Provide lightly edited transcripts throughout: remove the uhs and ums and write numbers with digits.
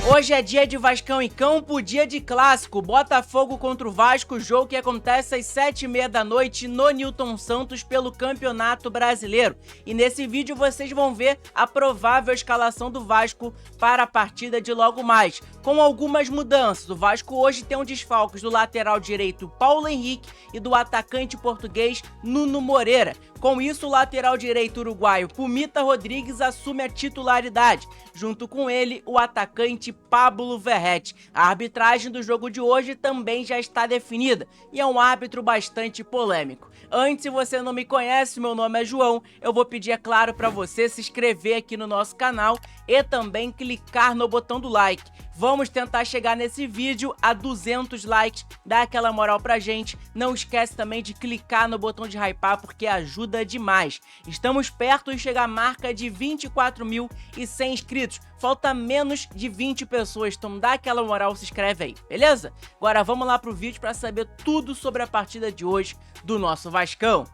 Hoje é dia de Vascão em campo, dia de clássico, Botafogo contra o Vasco, jogo que acontece às 7h30 da noite no Newton Santos pelo Campeonato Brasileiro. E nesse vídeo vocês vão ver a provável escalação do Vasco para a partida de logo mais, com algumas mudanças. O Vasco hoje tem um desfalques do lateral direito Paulo Henrique e do atacante português Nuno Moreira. Com isso, o lateral direito uruguaio Pumita Rodrigues assume a titularidade, junto com ele o atacante Pablo Verratti. A arbitragem do jogo de hoje também já está definida e é um árbitro bastante polêmico. Antes, se você não me conhece, meu nome é João, eu vou pedir, é claro, para você se inscrever aqui no nosso canal e também clicar no botão do like. Vamos tentar chegar nesse vídeo a 200 likes, dá aquela moral pra gente. Não esquece também de clicar no botão de hypar porque ajuda demais. Estamos perto de chegar à marca de 24.100 inscritos. Falta menos de 20 pessoas, então dá aquela moral, se inscreve aí, beleza? Agora vamos lá pro vídeo para saber tudo sobre a partida de hoje do nosso Vascão.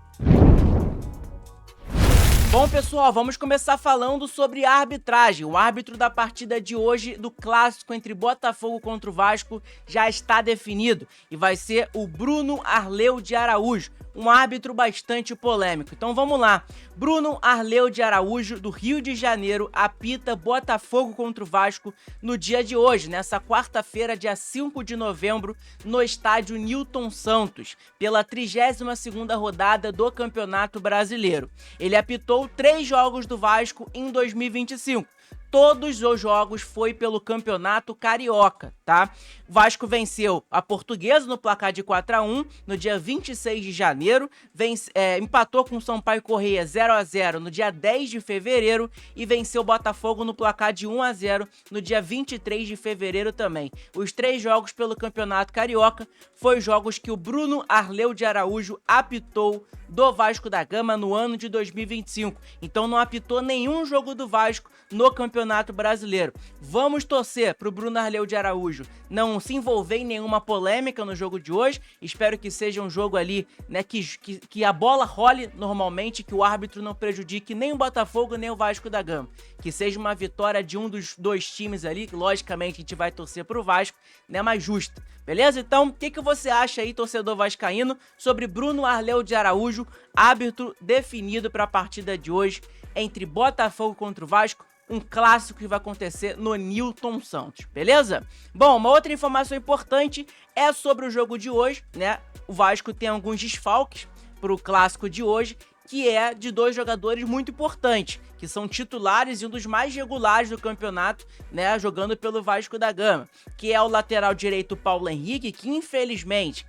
Bom, pessoal, vamos começar falando sobre a arbitragem. O árbitro da partida de hoje do clássico entre Botafogo contra o Vasco já está definido e vai ser o Bruno Arleu de Araújo, um árbitro bastante polêmico. Então vamos lá. Bruno Arleu de Araújo, do Rio de Janeiro, apita Botafogo contra o Vasco no dia de hoje, nessa quarta-feira, dia 5 de novembro, no estádio Newton Santos, pela 32ª rodada do Campeonato Brasileiro. Ele apitou 3 jogos do Vasco em 2025. Todos os jogos foi pelo Campeonato Carioca, tá? O Vasco venceu a Portuguesa no placar de 4-1 no dia 26 de janeiro, empatou com o Sampaio Corrêa 0-0 no dia 10 de fevereiro e venceu o Botafogo no placar de 1-0 no dia 23 de fevereiro também. Os 3 jogos pelo Campeonato Carioca foram jogos que o Bruno Arleu de Araújo apitou do Vasco da Gama no ano de 2025. Então não apitou nenhum jogo do Vasco no Campeonato Brasileiro. Vamos torcer pro Bruno Arleu de Araújo não se envolver em nenhuma polêmica no jogo de hoje. Espero que seja um jogo ali, né, que a bola role normalmente, que o árbitro não prejudique nem o Botafogo nem o Vasco da Gama. Que seja uma vitória de um dos dois times ali, que logicamente a gente vai torcer pro Vasco, né, mais justa. Beleza? Então, o que você acha aí, torcedor vascaíno, sobre Bruno Arleu de Araújo, árbitro definido para a partida de hoje entre Botafogo contra o Vasco, um clássico que vai acontecer no Newton Santos, beleza? Bom, uma outra informação importante é sobre o jogo de hoje, né? O Vasco tem alguns desfalques para o clássico de hoje, que é de 2 jogadores muito importantes, que são titulares e um dos mais regulares do campeonato, né, jogando pelo Vasco da Gama, que é o lateral direito Paulo Henrique, que infelizmente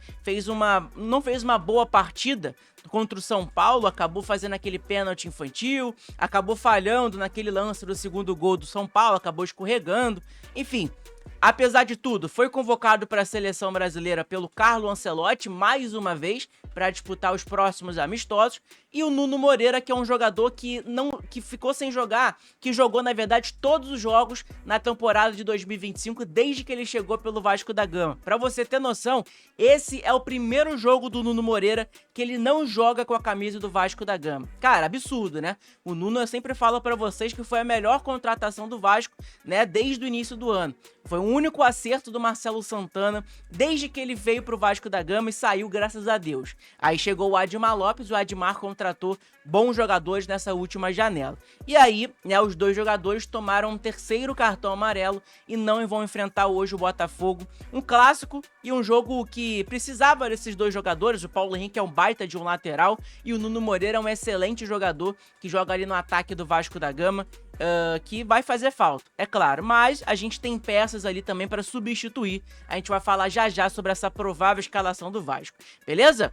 não fez uma boa partida contra o São Paulo, acabou fazendo aquele pênalti infantil, acabou falhando naquele lance do segundo gol do São Paulo, acabou escorregando, enfim. Apesar de tudo, foi convocado para a seleção brasileira pelo Carlo Ancelotti mais uma vez para disputar os próximos amistosos, e o Nuno Moreira, que é um jogador que ficou sem jogar, que jogou na verdade todos os jogos na temporada de 2025 desde que ele chegou pelo Vasco da Gama. Para você ter noção, esse é o primeiro jogo do Nuno Moreira que ele não joga com a camisa do Vasco da Gama. Cara, absurdo, né? O Nuno, eu sempre falo para vocês que foi a melhor contratação do Vasco, né, desde o início do ano. Foi o único acerto do Marcelo Santana desde que ele veio pro Vasco da Gama e saiu, graças a Deus. Aí chegou o Admar Lopes, o Admar contratou bons jogadores nessa última janela. E aí, né, os 2 jogadores tomaram um 3º cartão amarelo e não vão enfrentar hoje o Botafogo. Um clássico e um jogo que precisava desses 2 jogadores. O Paulo Henrique é um baita de um lateral e o Nuno Moreira é um excelente jogador que joga ali no ataque do Vasco da Gama. Que vai fazer falta, é claro, mas a gente tem peças ali também para substituir. A gente vai falar já já sobre essa provável escalação do Vasco, beleza?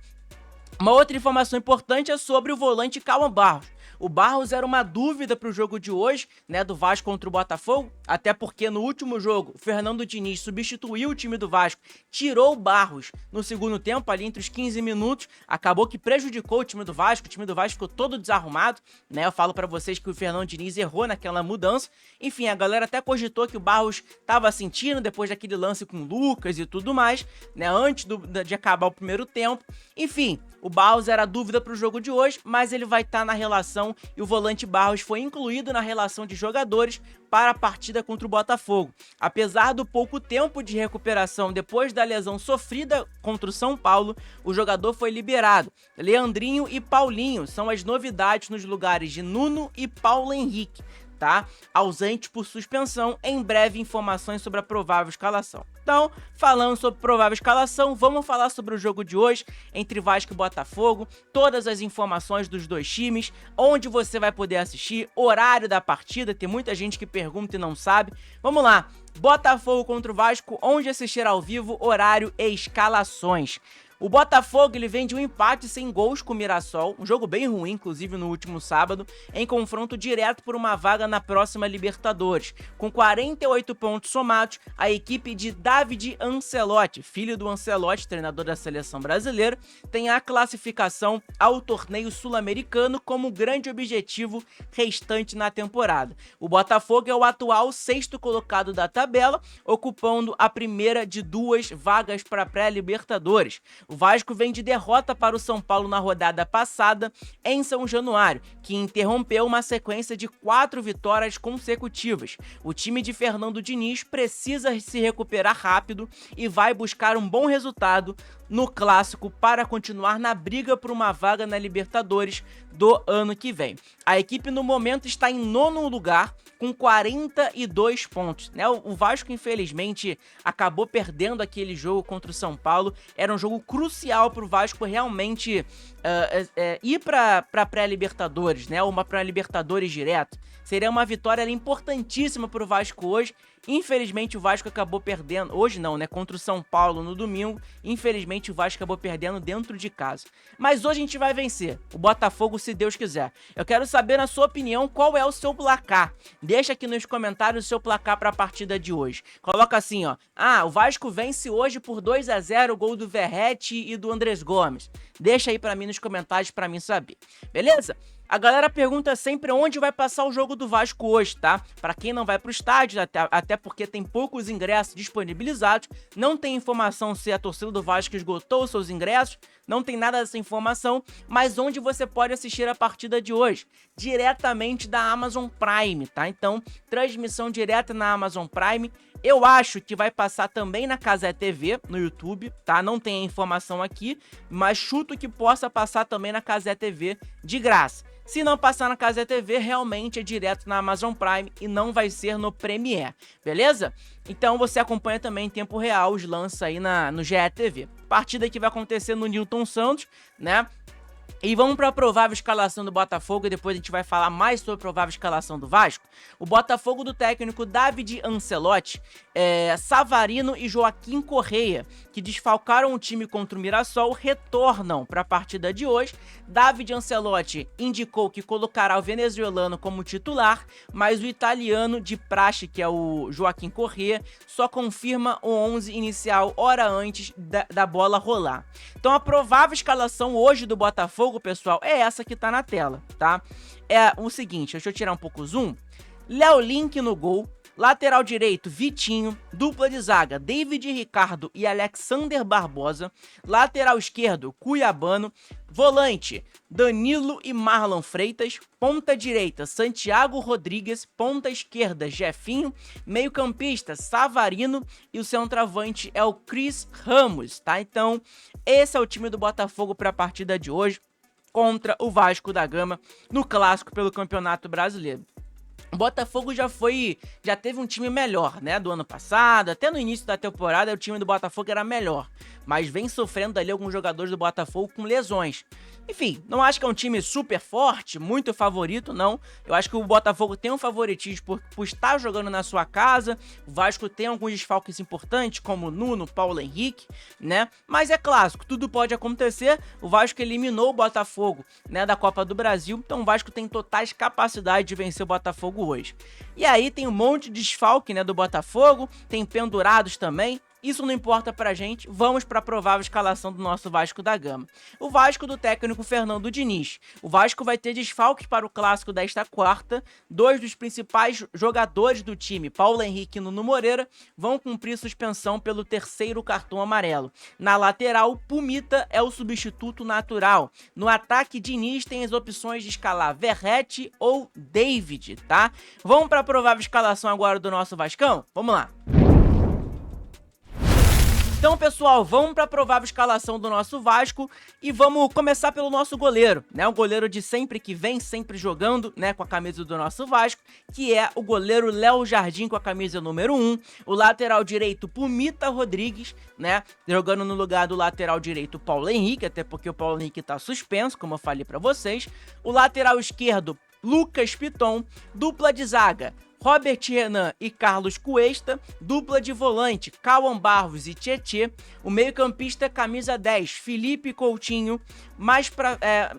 Uma outra informação importante é sobre o volante Cauã Barros. O Barros era uma dúvida para o jogo de hoje, né, do Vasco contra o Botafogo, até porque no último jogo o Fernando Diniz substituiu o time do Vasco, tirou o Barros no segundo tempo, ali entre os 15 minutos, acabou que prejudicou o time do Vasco ficou todo desarrumado, né, eu falo para vocês que o Fernando Diniz errou naquela mudança, enfim, a galera até cogitou que o Barros estava sentindo depois daquele lance com o Lucas e tudo mais, né, antes de acabar o primeiro tempo, enfim, o Barros era dúvida para o jogo de hoje, mas ele vai estar na relação lesão e o volante Barros foi incluído na relação de jogadores para a partida contra o Botafogo. Apesar do pouco tempo de recuperação depois da lesão sofrida contra o São Paulo, o jogador foi liberado. Leandrinho e Paulinho são as novidades nos lugares de Nuno e Paulo Henrique, tá? Ausente por suspensão, em breve informações sobre a provável escalação. Então, falando sobre provável escalação, vamos falar sobre o jogo de hoje entre Vasco e Botafogo, todas as informações dos dois times, onde você vai poder assistir, horário da partida, tem muita gente que pergunta e não sabe. Vamos lá, Botafogo contra o Vasco, onde assistir ao vivo, horário e escalações. O Botafogo ele vem de um empate sem gols com o Mirassol, um jogo bem ruim, inclusive no último sábado, em confronto direto por uma vaga na próxima Libertadores. Com 48 pontos somados, a equipe de David Ancelotti, filho do Ancelotti, treinador da seleção brasileira, tem a classificação ao torneio sul-americano como grande objetivo restante na temporada. O Botafogo é o atual sexto colocado da tabela, ocupando a primeira de duas vagas para a pré-Libertadores. O Vasco vem de derrota para o São Paulo na rodada passada em São Januário, que interrompeu uma sequência de 4 vitórias consecutivas. O time de Fernando Diniz precisa se recuperar rápido e vai buscar um bom resultado no Clássico para continuar na briga por uma vaga na Libertadores do ano que vem. A equipe no momento está em 9º lugar com 42 pontos, né? O Vasco infelizmente acabou perdendo aquele jogo contra o São Paulo, era um jogo crucial para o Vasco realmente ir para pré-Libertadores, né? Uma pré-Libertadores direto. Seria uma vitória importantíssima para o Vasco hoje. Infelizmente o Vasco acabou perdendo, hoje não, né, contra o São Paulo no domingo, infelizmente o Vasco acabou perdendo dentro de casa. Mas hoje a gente vai vencer, o Botafogo se Deus quiser. Eu quero saber na sua opinião qual é o seu placar. Deixa aqui nos comentários o seu placar para a partida de hoje. Coloca assim, ó, o Vasco vence hoje por 2-0, gol do Verratti e do Andrés Gomes. Deixa aí para mim nos comentários para mim saber, beleza? A galera pergunta sempre onde vai passar o jogo do Vasco hoje, tá? Pra quem não vai pro estádio, até porque tem poucos ingressos disponibilizados, não tem informação se a torcida do Vasco esgotou seus ingressos, não tem nada dessa informação, mas onde você pode assistir a partida de hoje? Diretamente da Amazon Prime, tá? Então, transmissão direta na Amazon Prime. Eu acho que vai passar também na Cazé TV, no YouTube, tá? Não tem a informação aqui, mas chuto que possa passar também na Cazé TV de graça. Se não passar na Cazé TV, realmente é direto na Amazon Prime e não vai ser no Premiere, beleza? Então você acompanha também em tempo real os lances aí no GE TV. Partida que vai acontecer no Newton Santos, né? E vamos para a provável escalação do Botafogo e depois a gente vai falar mais sobre a provável escalação do Vasco. O Botafogo do técnico David Ancelotti, Savarino e Joaquim Correia, que desfalcaram o time contra o Mirassol, retornam para a partida de hoje. David Ancelotti indicou que colocará o venezuelano como titular, mas o italiano de praxe, que é o Joaquim Correia, só confirma o 11 inicial hora antes da bola rolar. Então a provável escalação hoje do Botafogo, pessoal, é essa que tá na tela, tá? É o seguinte, deixa eu tirar um pouco o zoom. Léo Link no gol, lateral direito Vitinho, dupla de zaga David Ricardo e Alexander Barbosa, lateral esquerdo Cuiabano, volante Danilo e Marlon Freitas, ponta direita Santiago Rodrigues, ponta esquerda Jefinho, meio campista Savarino e o centroavante é o Chris Ramos, tá? Então esse é o time do Botafogo para a partida de hoje contra o Vasco da Gama no Clássico pelo Campeonato Brasileiro. O Botafogo já teve um time melhor, né, do ano passado, até no início da temporada o time do Botafogo era melhor, mas vem sofrendo ali alguns jogadores do Botafogo com lesões. Enfim, não acho que é um time super forte, muito favorito, não. Eu acho que o Botafogo tem um favoritismo por estar jogando na sua casa. O Vasco tem alguns desfalques importantes, como Nuno, Paulo Henrique, né? Mas é clássico, tudo pode acontecer. O Vasco eliminou o Botafogo, né, da Copa do Brasil, então o Vasco tem totais capacidade de vencer o Botafogo hoje. E aí tem um monte de desfalque, né, do Botafogo, tem pendurados também. isso não importa pra gente, vamos pra provável escalação do nosso Vasco da Gama. O Vasco do técnico Fernando Diniz. O Vasco vai ter desfalques para o clássico desta quarta. 2 dos principais jogadores do time, Paulo Henrique e Nuno Moreira, vão cumprir suspensão pelo 3º cartão amarelo. Na lateral, Pumita é o substituto natural. No ataque, Diniz tem as opções de escalar Verratti ou David, tá? Vamos pra provável escalação agora do nosso Vascão? Vamos lá. Então, pessoal, vamos para a provável escalação do nosso Vasco e vamos começar pelo nosso goleiro, né? O goleiro de sempre que vem sempre jogando, né, com a camisa do nosso Vasco, que é o goleiro Léo Jardim com a camisa número 1, o lateral direito Pumita Rodrigues, né, jogando no lugar do lateral direito Paulo Henrique, até porque o Paulo Henrique tá suspenso, como eu falei para vocês, o lateral esquerdo Lucas Piton, dupla de zaga Robert Renan e Carlos Cuesta, dupla de volante, Cauã Barros e Tietê, o meio-campista camisa 10, Felipe Coutinho, mais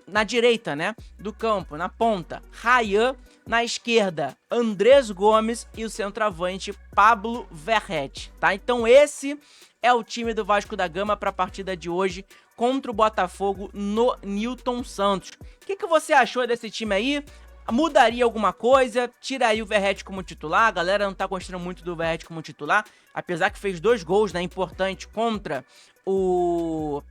na direita, né, do campo, na ponta, Rayan, na esquerda, Andrés Gomes e o centroavante Pablo Verratti, tá? Então esse é o time do Vasco da Gama para a partida de hoje contra o Botafogo no Newton Santos. O que você achou desse time aí? Mudaria alguma coisa? Tiraria o Verratti como titular? A galera não tá gostando muito do Verratti como titular, apesar que fez 2 gols, né, importantes contra o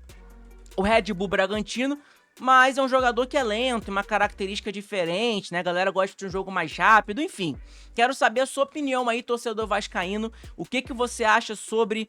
Red Bull Bragantino, mas é um jogador que é lento, uma característica diferente, né, a galera gosta de um jogo mais rápido, enfim. Quero saber a sua opinião aí, torcedor vascaíno, o que você acha sobre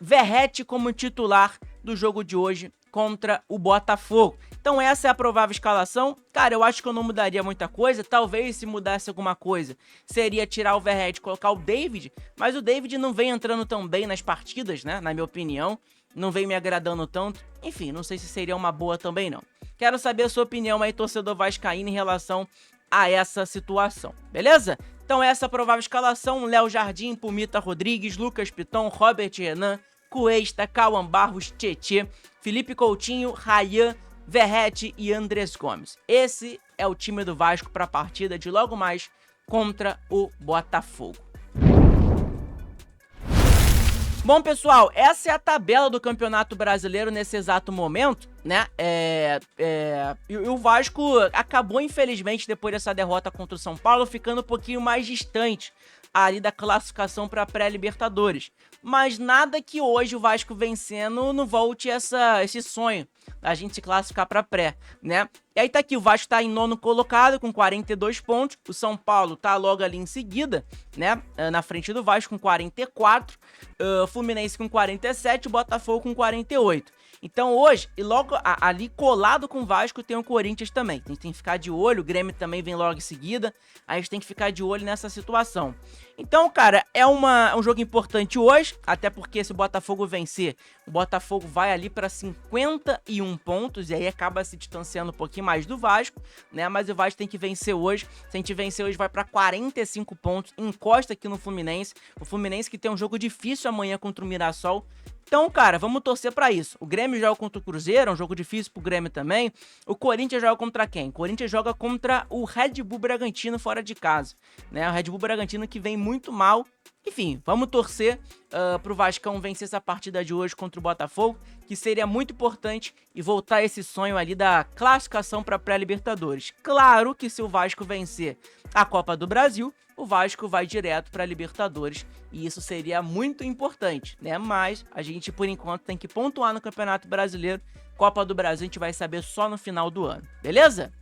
Verratti como titular do jogo de hoje contra o Botafogo. Então essa é a provável escalação. Cara, eu acho que eu não mudaria muita coisa. Talvez se mudasse alguma coisa, seria tirar o Verratti e colocar o David. Mas o David não vem entrando tão bem nas partidas, né? Na minha opinião. Não vem me agradando tanto. Enfim, não sei se seria uma boa também não. Quero saber a sua opinião aí, torcedor vascaíno, em relação a essa situação. Beleza? Então essa é a provável escalação. Léo Jardim, Pumita Rodrigues, Lucas Piton, Robert Renan, Cuesta, Cauã Barros, Tietê, Felipe Coutinho, Rayan, Verratti e Andrés Gomes. Esse é o time do Vasco para a partida de logo mais contra o Botafogo. Bom, pessoal, essa é a tabela do Campeonato Brasileiro nesse exato momento, né? E o Vasco acabou, infelizmente, depois dessa derrota contra o São Paulo, ficando um pouquinho mais distante ali da classificação para pré-Libertadores. Mas nada que hoje o Vasco vencendo não volte esse sonho da gente se classificar para pré, né? E aí tá aqui, o Vasco tá em 9º colocado com 42 pontos, o São Paulo tá logo ali em seguida, né? Na frente do Vasco com 44, o Fluminense com 47, o Botafogo com 48. Então hoje, e logo ali colado com o Vasco, tem o Corinthians também. A gente tem que ficar de olho, o Grêmio também vem logo em seguida, a gente tem que ficar de olho nessa situação. Então, cara, é um jogo importante hoje, até porque se o Botafogo vencer, o Botafogo vai ali para 51 pontos, e aí acaba se distanciando um pouquinho mais do Vasco, né? Mas o Vasco tem que vencer hoje. Se a gente vencer hoje, vai para 45 pontos, encosta aqui no Fluminense. O Fluminense que tem um jogo difícil amanhã contra o Mirassol. Então, cara, vamos torcer pra isso. O Grêmio joga contra o Cruzeiro, é um jogo difícil pro Grêmio também. O Corinthians joga contra quem? O Corinthians joga contra o Red Bull Bragantino fora de casa, né? O Red Bull Bragantino que vem muito mal. Enfim, vamos torcer pro Vascão vencer essa partida de hoje contra o Botafogo, que seria muito importante, e voltar esse sonho ali da classificação para pré-Libertadores. Claro que se o Vasco vencer a Copa do Brasil, o Vasco vai direto para a Libertadores, e isso seria muito importante, né? Mas a gente, por enquanto, tem que pontuar no Campeonato Brasileiro. Copa do Brasil a gente vai saber só no final do ano, beleza?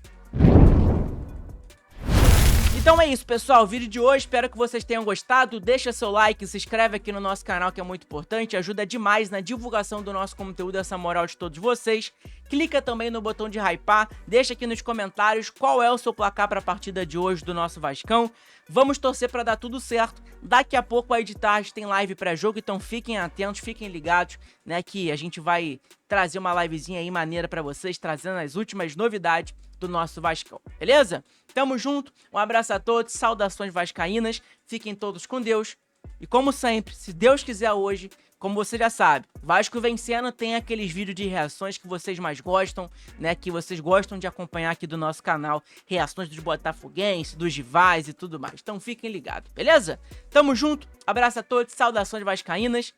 Então é isso, pessoal, o vídeo de hoje, espero que vocês tenham gostado. Deixa seu like, se inscreve aqui no nosso canal, que é muito importante, ajuda demais na divulgação do nosso conteúdo, essa moral de todos vocês. Clica também no botão de hypar, deixa aqui nos comentários qual é o seu placar para a partida de hoje do nosso Vascão. Vamos torcer para dar tudo certo. Daqui a pouco aí de tarde tem live pré-jogo, então fiquem atentos, fiquem ligados, né, que a gente vai trazer uma livezinha aí maneira para vocês, trazendo as últimas novidades do nosso Vascão, beleza? Tamo junto, um abraço a todos, saudações vascaínas, fiquem todos com Deus. E como sempre, se Deus quiser hoje, como você já sabe, Vasco vencendo tem aqueles vídeos de reações que vocês mais gostam, né, que vocês gostam de acompanhar aqui do nosso canal, reações dos botafoguenses, dos rivais e tudo mais. Então fiquem ligados, beleza? Tamo junto, abraço a todos, saudações vascaínas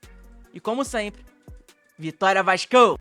E como sempre, vitória Vascão!